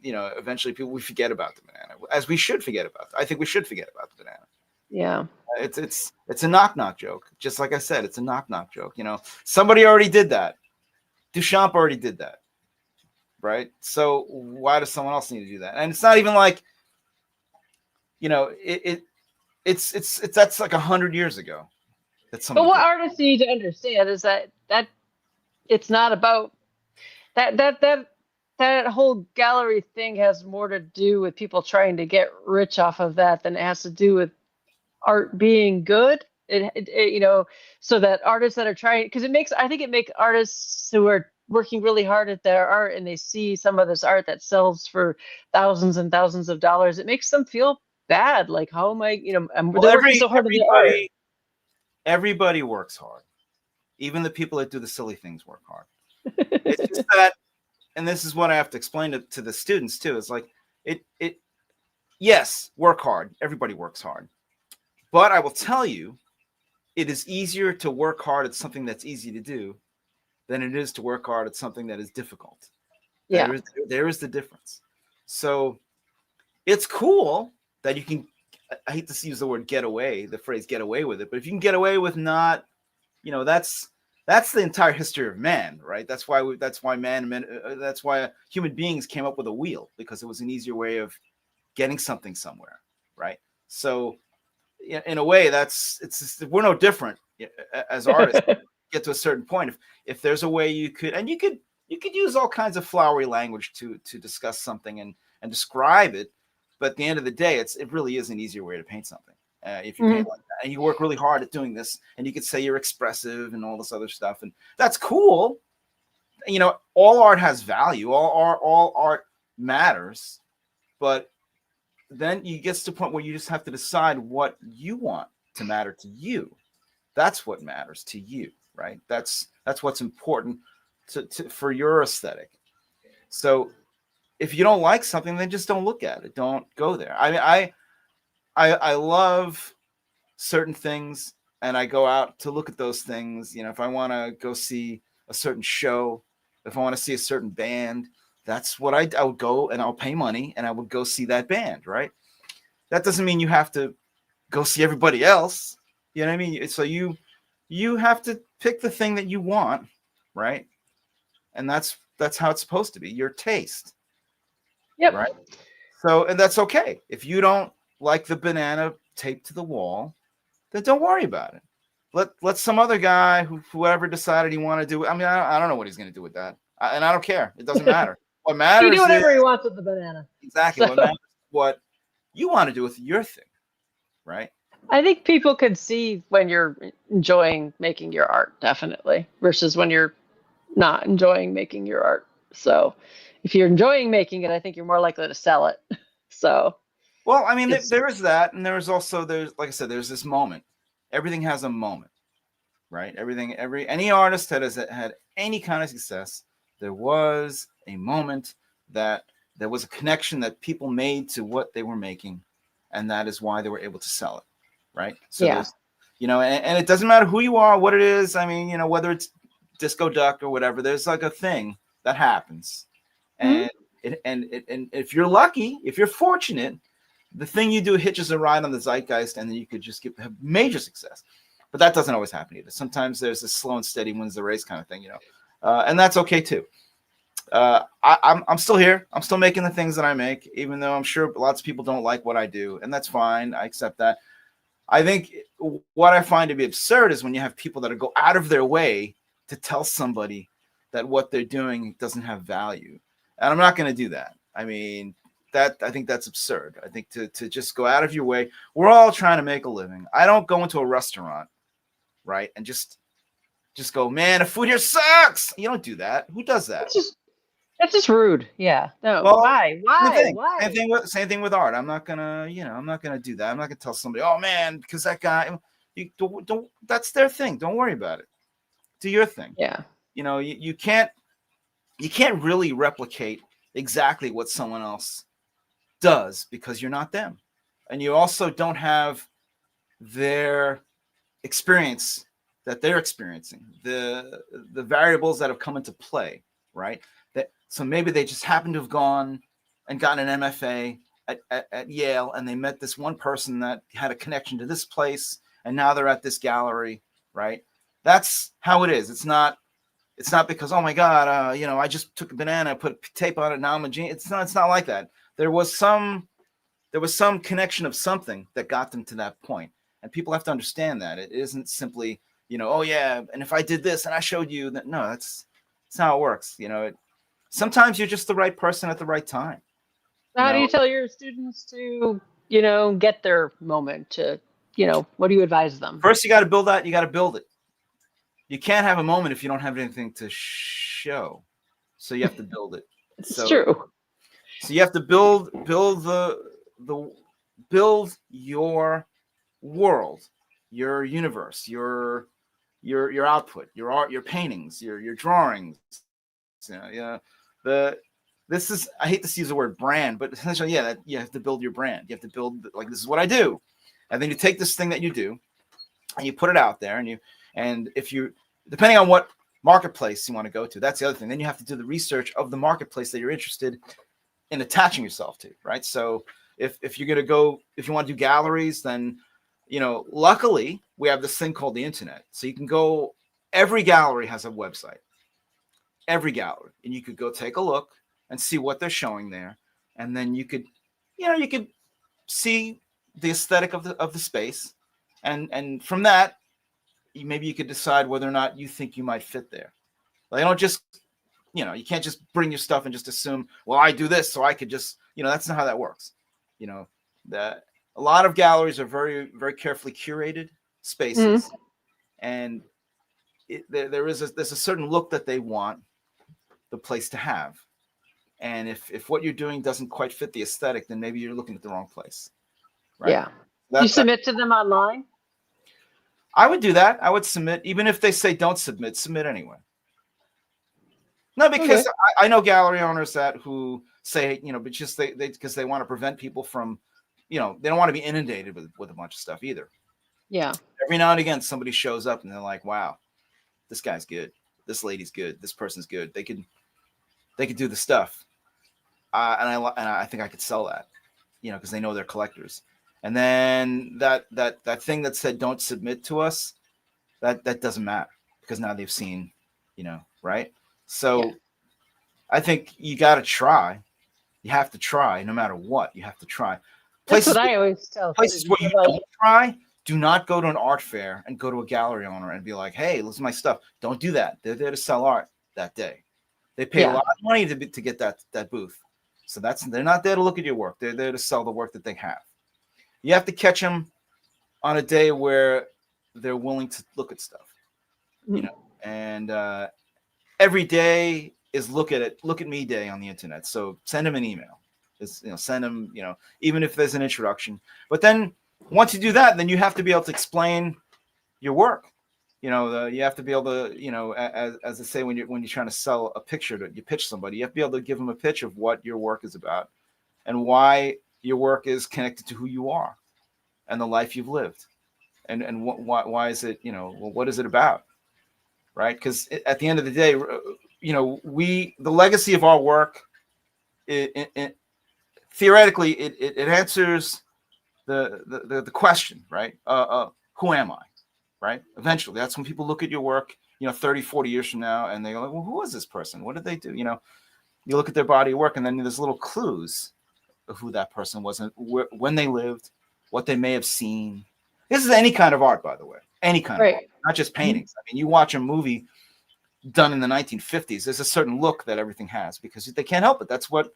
S2: eventually we forget about the banana, as we should forget about it. I think we should forget about the banana.
S1: Yeah.
S2: It's a knock joke. Just like I said, it's a knock joke. Somebody already did that. Duchamp already did that. Right. So why does someone else need to do that? And it's not even like, it's that's like 100 years ago.
S1: But what artists need to understand is that it's not about that whole gallery thing has more to do with people trying to get rich off of that than it has to do with art being good. So that artists that are trying, because I think it makes artists who are working really hard at their art and they see some of this art that sells for thousands and thousands of dollars, it makes them feel bad. Like, how am I, they're working so hard at the art.
S2: Everybody works hard. Even the people that do the silly things work hard. It's just that, and this is what I have to explain to the students too. It's like, yes, work hard. Everybody works hard. But I will tell you, it is easier to work hard at something that's easy to do than it is to work hard at something that is difficult.
S1: Yeah.
S2: There is the difference. So it's cool that you can, I hate to use the word get away, the phrase get away with it, but if you can get away with not, that's the entire history of man, right? That's why human beings came up with a wheel, because it was an easier way of getting something somewhere, right? So in a way, we're no different as artists. Get to a certain point, if there's a way you could use all kinds of flowery language to discuss something and describe it, but at the end of the day, it really is an easier way to paint something. If you paint like that, and you work really hard at doing this, and you could say you're expressive and all this other stuff, and that's cool. You know, all art has value. All art matters, but then you get to the point where you just have to decide what you want to matter to you. That's what matters to you, right? That's what's important for your aesthetic. So if you don't like something, then just don't look at it. Don't go there. I mean, I love certain things, and I go out to look at those things. You know, if I want to go see a certain show, if I want to see a certain band, that's what I would go, and I'll pay money and I would go see that band, right? That doesn't mean you have to go see everybody else. You know what I mean? So you have to pick the thing that you want, right? And that's how it's supposed to be, your taste.
S1: Yep.
S2: Right. So, and that's okay. If you don't like the banana taped to the wall, then don't worry about it. Let some other guy whoever decided he wanted to do it. I mean, I don't know what he's going to do with that. And I don't care. It doesn't matter. What matters
S1: He do whatever
S2: is
S1: he wants with the banana.
S2: exactly
S1: So,
S2: what matters is what you want to do with your thing, right?
S1: I think people can see when you're enjoying making your art, definitely, versus when you're not enjoying making your art. So if you're enjoying making it, I think you're more likely to sell it. So,
S2: well, I mean, there is that, and there's like I said, there's this moment. Everything has a moment, right? Any artist that has had any kind of success, there was a moment that there was a connection that people made to what they were making, and that is why they were able to sell it, right? So
S1: yeah.
S2: you know, and it doesn't matter who you are, what it is. I mean, you know, whether it's disco duck or whatever, there's like a thing that happens, and and if you're lucky, if you're fortunate, the thing you do hitches a ride on the zeitgeist, and then you could just have major success. But that doesn't always happen either. Sometimes there's this slow and steady wins the race kind of thing, you know, and that's okay too. I'm still here. I'm still making the things that I make, even though I'm sure lots of people don't like what I do, and that's fine. I accept that. I think what I find to be absurd is when you have people that go out of their way to tell somebody that what they're doing doesn't have value. And I'm not going to do that. I mean, I think that's absurd. I think to just go out of your way. We're all trying to make a living. I don't go into a restaurant, right, and just go, man, the food here sucks. You don't do that. Who does that?
S1: That's just rude. Yeah. No.
S2: Well,
S1: Why? Why?
S2: Same thing with art. I'm not gonna do that. I'm not gonna tell somebody, oh man, because that guy. You don't. That's their thing. Don't worry about it. Do your thing.
S1: Yeah.
S2: You know, you can't really replicate exactly what someone else does because you're not them, and you also don't have their experience that they're experiencing, the variables that have come into play, right? So maybe they just happen to have gone and gotten an MFA at Yale, and they met this one person that had a connection to this place, and now they're at this gallery, right? That's how it is. It's not because, oh my God, you know, I just took a banana, put tape on it, now I'm a genius. It's not like that. There was some connection of something that got them to that point, and people have to understand that it isn't simply, you know, oh yeah, and if I did this and I showed you that, no, that's how it works. You know, sometimes you're just the right person at the right time.
S1: How do you tell your students to, you know, get their moment to, you know, what do you advise them?
S2: First, you got to build that. You got to build it. You can't have a moment if you don't have anything to show. So you have to build it.
S1: It's true.
S2: So you have to build your world, your universe, your output, your art, your paintings, your drawings. This is, I hate to use the word brand, but essentially, yeah, that you have to build your brand. You have to build, like, this is what I do, and then you take this thing that you do, and you put it out there, and if you, depending on what marketplace you want to go to, that's the other thing. Then you have to do the research of the marketplace that you're interested in attaching yourself to, right? So if you're gonna go, if you want to do galleries, then, you know, luckily we have this thing called the internet, so you can go. Every gallery has a website. Every gallery, and you could go take a look and see what they're showing there, and then you could you could see the aesthetic of the space, and from that, maybe you could decide whether or not you think you might fit there. Like, don't just, you can't just bring your stuff and just assume, well, I do this, so I could just, that's not how that works. That a lot of galleries are very, very carefully curated spaces, and there's a certain look that they want the place to have. And if what you're doing doesn't quite fit the aesthetic, then maybe you're looking at the wrong place. Right?
S1: Yeah. You submit to them online?
S2: I would do that. I would submit, even if they say don't submit anyway. No, because I know gallery owners who say, but just they because they want to prevent people from, they don't want to be inundated with a bunch of stuff either.
S1: Yeah.
S2: Every now and again, somebody shows up and they're like, wow, this guy's good. This lady's good. This person's good. They could do the stuff. And I think I could sell that, because they know they're collectors. And then that thing that said don't submit to us, that doesn't matter, because now they've seen, right? So I think you got to try. You have to try, no matter what. You have to try.
S1: That's what I always tell
S2: places where you don't try. Do not go to an art fair and go to a gallery owner and be like, hey, listen to my stuff. Don't do that. They're there to sell art that day. They pay a lot of money to get that booth. So they're not there to look at your work. They're there to sell the work that they have. You have to catch them on a day where they're willing to look at stuff, and every day is look at me day on the internet. So send them an email. Send them, even if there's an introduction. But then once you do that, then you have to be able to explain your work. You have to be able to, as I say, when you're trying to sell a picture you pitch somebody, you have to be able to give them a pitch of what your work is about and why your work is connected to who you are and the life you've lived, and why is it, what is it about, right? Because at the end of the day, the legacy of our work, theoretically, it answers the question, right? Who am I? Right? Eventually, that's when people look at your work, 30, 40 years from now, and they go, well, who was this person? What did they do? You look at their body of work, and then there's little clues of who that person was and when they lived, what they may have seen. This is any kind of art, by the way, any kind of art, not just paintings. I mean, you watch a movie done in the 1950s, there's a certain look that everything has because they can't help it. That's what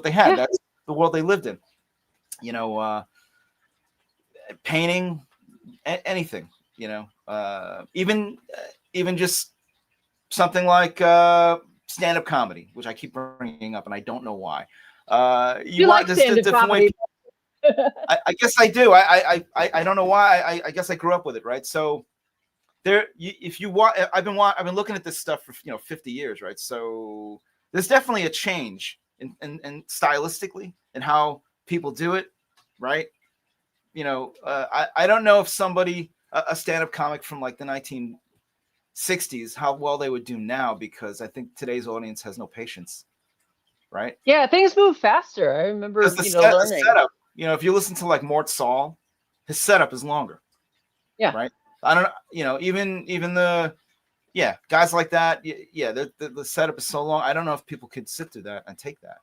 S2: they had. Yeah. That's the world they lived in. Painting, anything. Even just something like stand-up comedy, which I keep bringing up, and I don't know why.
S1: You like stand-up comedy?
S2: I guess I do. I don't know why. I guess I grew up with it, right? So if you want, I've been looking at this stuff for 50 years, right? So there's definitely a change in stylistically and how people do it, right? I don't know if somebody, a stand-up comic from like the 1960s, how well they would do now, because I think today's audience has no patience, right?
S1: Yeah, things move faster. I remember, learning.
S2: The setup, if you listen to like Mort Saul, his setup is longer.
S1: Yeah.
S2: Right. I don't know, even the, guys like that. Yeah. The setup is so long. I don't know if people could sit through that and take that.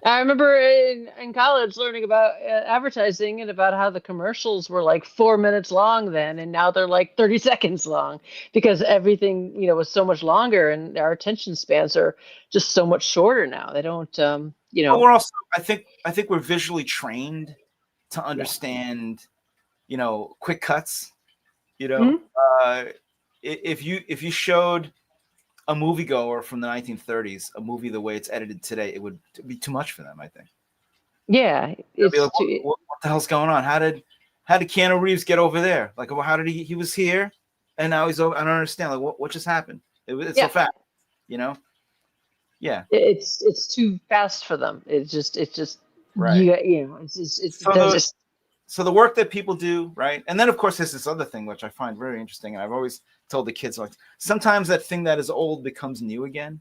S1: I remember in college learning about advertising and about how the commercials were like 4 minutes long then, and now they're like 30 seconds long because everything, was so much longer, and our attention spans are just so much shorter now. They don't,
S2: But we're also, I think we're visually trained to understand, quick cuts. If you showed a moviegoer from the 1930s a movie the way it's edited today, it would be too much for them, I think.
S1: Yeah,
S2: it's like, what the hell's going on? How did Keanu Reeves get over there? Like, well, how did he was here and now he's over? I don't understand. Like, what just happened? It's so fast, Yeah,
S1: it's too fast for them. It's just
S2: right.
S1: It's
S2: so the work that people do, right? And then of course there's this other thing which I find very interesting, and I've always told the kids, like, sometimes that thing that is old becomes new again,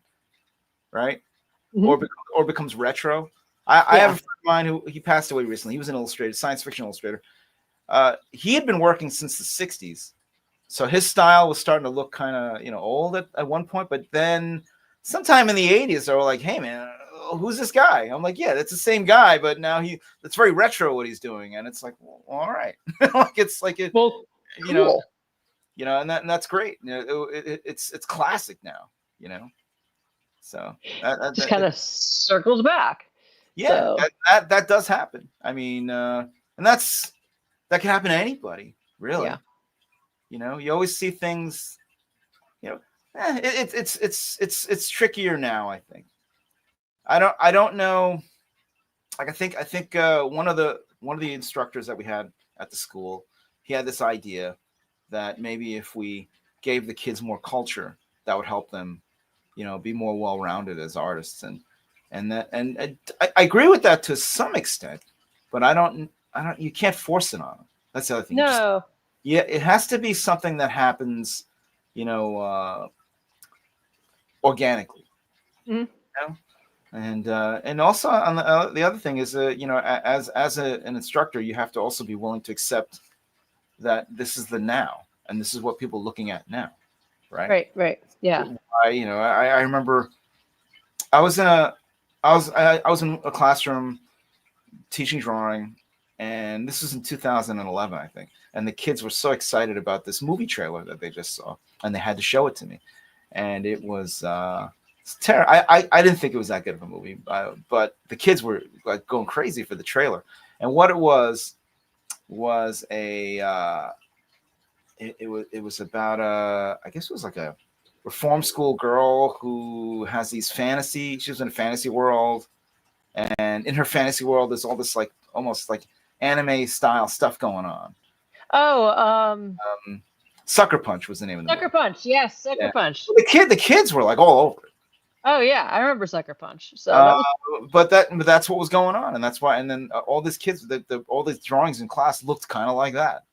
S2: right? Mm-hmm. Or becomes retro. I have a friend of mine who he passed away recently. He was an illustrator, science fiction illustrator. He had been working since the 60s, so his style was starting to look kind of old at one point. But then sometime in the 80s, they were like, "Hey man, who's this guy? I'm like, yeah, that's the same guy, but now it's very retro what he's doing. And it's like, well, all right. Like, it's like it,
S1: Well,
S2: you know,
S1: cool.
S2: and that's great. It's classic now, so
S1: Just kind of circles back.
S2: yeah,
S1: So
S2: that does happen. I mean, and that can happen to anybody, really.
S1: yeah.
S2: You always see things, it's trickier now, I think. I don't know. Like, I think one of the instructors that we had at the school, he had this idea that maybe if we gave the kids more culture, that would help them, be more well-rounded as artists. And I agree with that to some extent, but you can't force it on them. That's the other thing.
S1: No.
S2: It has to be something that happens, organically.
S1: Mm-hmm.
S2: And also on the other thing is, as an instructor, you have to also be willing to accept that this is the now, and this is what people are looking at now, right?
S1: Right. Yeah.
S2: I remember I was in a classroom teaching drawing, and this was in 2011, I think. And the kids were so excited about this movie trailer that they just saw, and they had to show it to me. And it was terrible. I didn't think it was that good of a movie, but the kids were like going crazy for the trailer. And what it was a it was about I guess it was like a reform school girl who has these fantasy. She was in a fantasy world, and in her fantasy world, there's all this like almost like anime style stuff going on.
S1: Oh,
S2: Sucker Punch was the name of the movie.
S1: Sucker Punch. Yes, Sucker Punch.
S2: The kids were like all over it.
S1: Oh yeah, I remember Sucker Punch. So
S2: but that's what was going on, and that's why. And then all these kids, all these drawings in class looked kind of like that.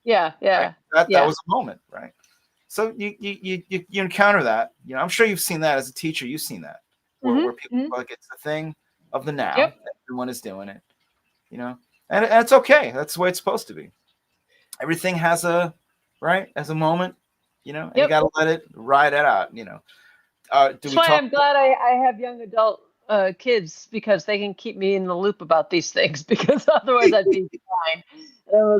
S1: Yeah.
S2: Right? That was a moment, right? So you encounter that. I'm sure you've seen that as a teacher. You've seen that where people like it's a thing of the now.
S1: Yep.
S2: Everyone is doing it, and it's okay. That's the way it's supposed to be. Everything has a moment, and you got to let it ride it out,
S1: That's why I'm glad I have young adult kids, because they can keep me in the loop about these things, because otherwise I'd be fine.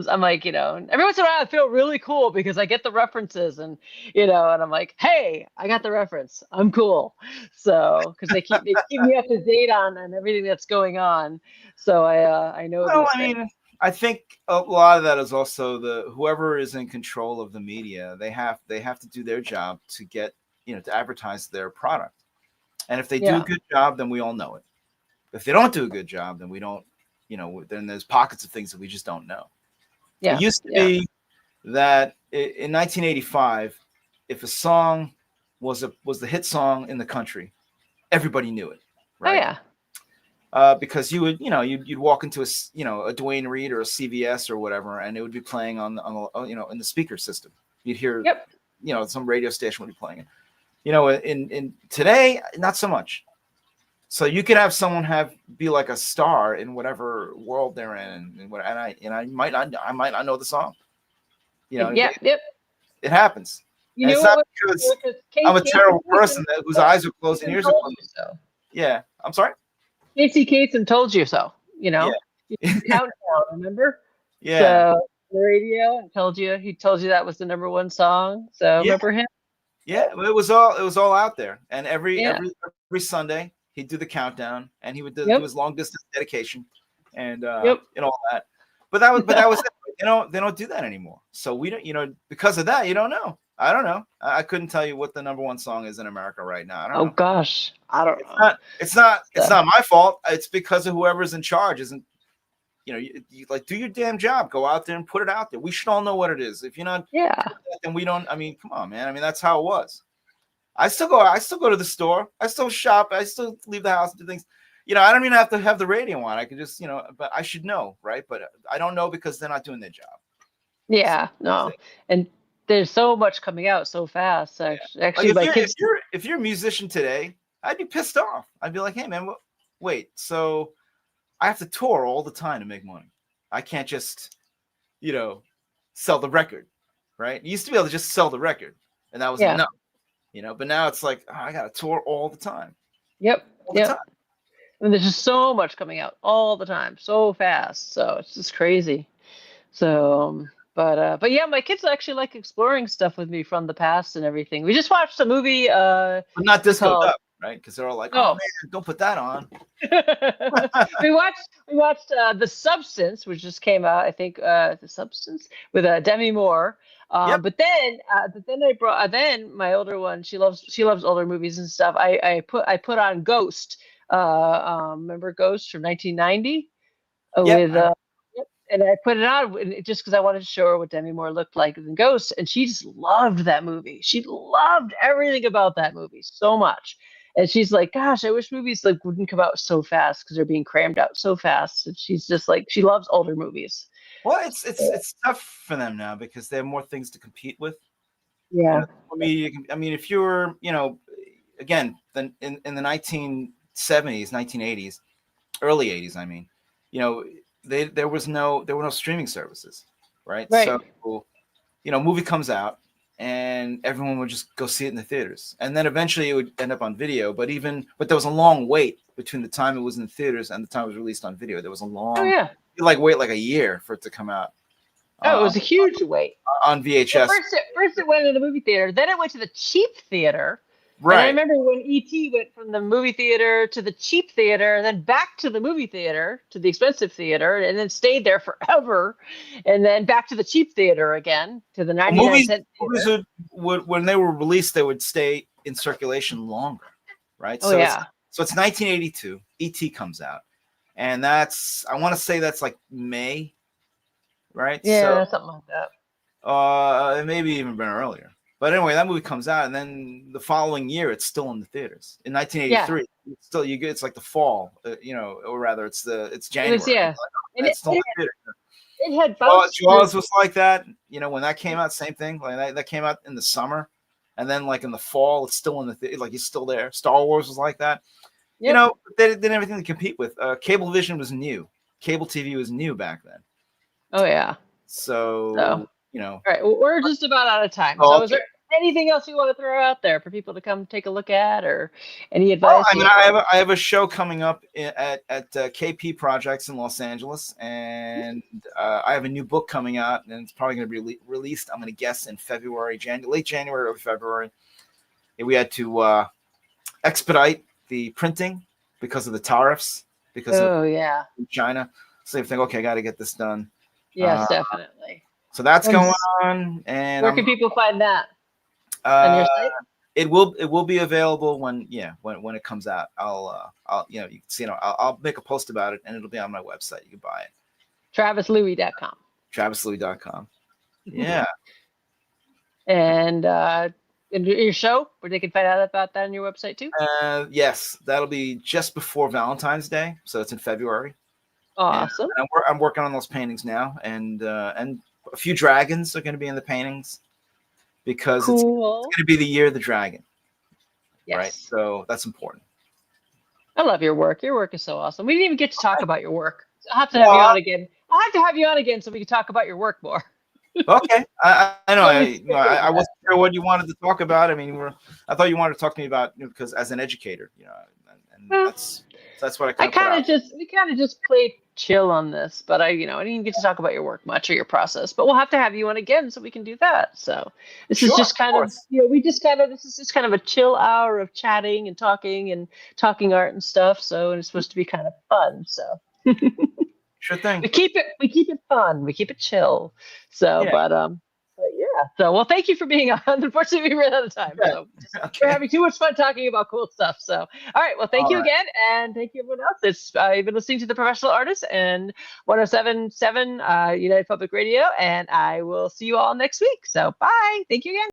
S1: I'm like, every once in a while I feel really cool because I get the references and I'm like, hey, I got the reference. I'm cool. So, because they keep me up to date on everything that's going on. So I know.
S2: Well, I mean, I think a lot of that is also whoever is in control of the media. They have to do their job to get, to advertise their product. And if they do a good job, then we all know it. If they don't do a good job, then we don't, then there's pockets of things that we just don't know. Yeah. It used to be that in 1985, if a song was the hit song in the country, everybody knew it. Right? Oh yeah. Because you would, you'd walk into a Duane Reade or a CVS or whatever, and it would be playing on in the speaker system. You'd hear, some radio station would be playing it. In today, not so much. So you could have someone be like a star in whatever world they're in, and I might not know the song. It happens. And it's not because I'm a terrible person whose eyes are closed and ears are closed. So. Yeah, I'm sorry.
S1: Casey Kasem told you so. Countdown, remember?
S2: Yeah.
S1: So the radio he told you that was the number one song. So remember him?
S2: Yeah, it was all out there, and every Sunday he'd do the countdown, and he would do his long distance dedication, and all that. But that was it. They don't do that anymore. So we don't, because of that, you don't know. I don't know. I couldn't tell you what the number one song is in America right now. I don't know.
S1: Gosh, I don't know.
S2: It's not my fault. It's because of whoever's in charge isn't. You like do your damn job. Go out there and put it out there. We should all know what it is. If you're not, then we don't. I mean, come on, man. I mean, that's how it was. I still go to the store. I still shop. I still leave the house and do things. I don't even have to have the radio on. I can just, but I should know, right? But I don't know because they're not doing their job.
S1: Yeah, no. And there's so much coming out so fast. Actually,
S2: like if you're a musician today, I'd be pissed off. I'd be like, hey, man, wait. So I have to tour all the time to make money. I can't just, sell the record, right? You used to be able to just sell the record, and that was enough. But now it's like, I got to tour all the time.
S1: Yep.
S2: All the time.
S1: And there's just so much coming out all the time, so fast. So it's just crazy. So, but yeah, my kids actually like exploring stuff with me from the past and everything. We just watched a movie.
S2: But not
S1: What's it
S2: discoed
S1: called?
S2: up, right? Because they're all like, "Oh
S1: Oh,
S2: man, don't put that on."
S1: we watched The Substance, which just came out. I think The Substance with Demi Moore.
S2: Yep.
S1: But then I brought then my older one. She loves older movies and stuff. I put on Ghost. Remember Ghost from 1990
S2: Yep.
S1: with yep. And I put it on just because I wanted to show her what Demi Moore looked like in Ghost, and she just loved that movie. She loved everything about that movie so much. And she's like, "Gosh, I wish movies like wouldn't come out so fast because they're being crammed out so fast." And she's just like, she loves older movies.
S2: Well, it's tough for them now because they have more things to compete with. You
S1: Yeah.
S2: know, I mean, if you're, again, then in the 1970s, 1980s, early 80s, I mean, you know, there were no streaming services, right?
S1: Right.
S2: So, movie comes out and everyone would just go see it in the theaters, and then eventually it would end up on video. But there was a long wait between the time it was in the theaters and the time it was released on video. There was a
S1: Oh
S2: long,
S1: yeah.
S2: wait like a year for it to come out
S1: Oh, it
S2: uh,
S1: was a huge wait.
S2: on
S1: Well,
S2: VHS.
S1: first it went to the movie theater, then it went to the cheap theater. And I
S2: Right.
S1: remember when E.T. went from the movie theater to the cheap theater, and then back to the movie theater, to the expensive theater, and then stayed there forever, and then back to the cheap theater again, to the
S2: Well,
S1: 99-cent
S2: movies
S1: theater.
S2: would when they were released, they would stay in circulation longer, right?
S1: Oh,
S2: So
S1: yeah.
S2: it's 1982. E.T. comes out, and I want to say that's like May, right? So
S1: Yeah, something like that.
S2: it maybe even been earlier. But anyway, that movie comes out, and then the following year, it's still in the theaters. In
S1: Yeah.
S2: 1983, it's still it's like the fall, or rather, it's
S1: It
S2: January.
S1: was, yeah.
S2: It's like, oh,
S1: And
S2: it's still in the theater.
S1: it had bounced
S2: Jaws was like that. When that came out, same thing. Like that came out in the summer, and then like in the fall, it's still in the theater. Like it's still there. Star Wars was like that.
S1: Yep.
S2: They didn't have anything to compete with. Cablevision was new. Cable TV was new back then.
S1: Oh, yeah.
S2: So
S1: All right, well, we're just about out of time.
S2: Oh,
S1: So is there anything else you want to throw out there for people to come take a look at, or any
S2: Well,
S1: advice?
S2: I mean, I have a show coming up at KP Projects in Los Angeles, and I have a new book coming out, and it's probably going to be released, I'm going to guess, in February, late January or February. And we had to expedite the printing because of the tariffs, because of
S1: yeah.
S2: China. So you think, okay, I got to get this done.
S1: Yes, definitely.
S2: So that's
S1: And
S2: going on, and
S1: where can people find that? On your site?
S2: it will be available when it comes out. I'll you can see, I'll make a post about it, and it'll be on my website. You can buy it.
S1: TravisLouie.com.
S2: TravisLouie.com. Yeah.
S1: And your show, where they can find out about that on your website too?
S2: Yes, that'll be just before Valentine's Day, so it's in February.
S1: Awesome.
S2: And I'm working on those paintings now, and a few dragons are going to be in the paintings because it's going to be the year of the dragon.
S1: Yes.
S2: Right? So that's important.
S1: I love your work. Your work is so awesome. We didn't even get to talk about your work. I'll have to have you on again. I'll have to have you on again so we can talk about your work more.
S2: Okay, I know. I wasn't sure what you wanted to talk about. I mean, I thought you wanted to talk to me about, because as an educator, and that's what I
S1: we kind of just played chill on this, but I didn't get to talk about your work much or your process. But we'll have to have you on again so we can do that. So this is just kind of this is just kind of a chill hour of chatting and talking art and stuff. So, and it's supposed to be kind of fun. So.
S2: Sure thing.
S1: We keep it fun. We keep it chill. So,
S2: yeah.
S1: But yeah. So, well, thank you for being on. Unfortunately, we ran out of time.
S2: Yeah.
S1: So we're having too much fun talking about cool stuff. So, all right. Well, thank you again, and thank you everyone else. You've been listening to The Professional Artist and 107.7 United Public Radio, and I will see you all next week. So, bye. Thank you again.